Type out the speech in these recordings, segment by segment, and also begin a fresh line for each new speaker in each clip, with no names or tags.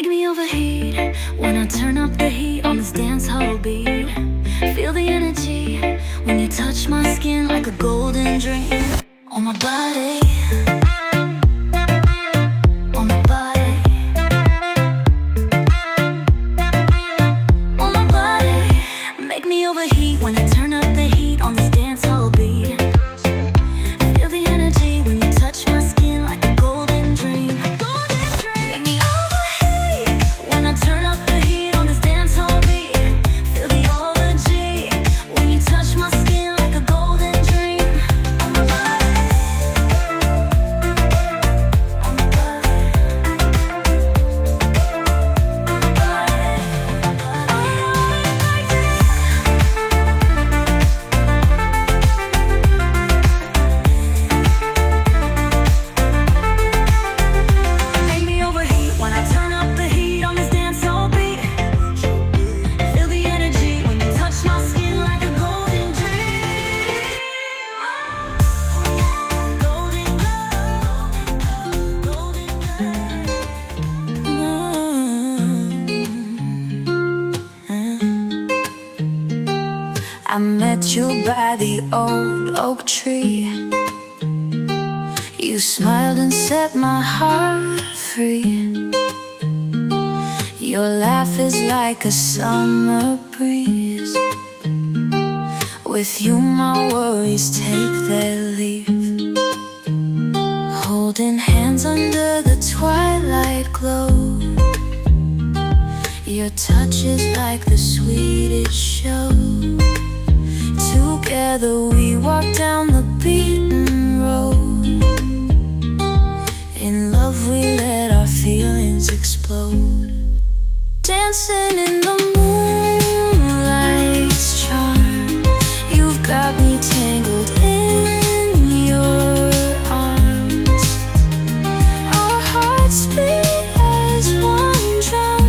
Make me overheat when I turn up the heat on this dance hall beat. Feel the energy when you touch my skin like a golden dream. On my body, on my body, on my body. Make me overheat when I turn up the heat on this dance hall beat. Feel the energy when you touch my skin like a golden dream. Make me overheat when I turn up the heat on this dance hall beat. Feel the energy when you touch my skin like a golden dream. On my body, on my body, on my body. Make me overheat when I turn up the heat on this dance hall beat. Feel the energy when you touch my skin like a golden dream. Golden love, golden love. I met you by the old oak tree. You smiled and set my heart free. Your laugh is like a summer breeze. With you my worries take their leave. Holding hands under the twilight glow. Your touch is like the sweetest show. Together we walk down the beaten road. In love we let our feelings explode. Dancing in the moonlight's charm. You've got me tangled in your arms. Our hearts beat as one drum.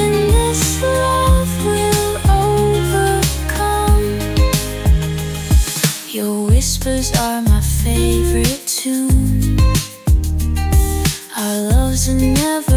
In this love we'll overcome. Your whispers are my favorite tune. Our love's a never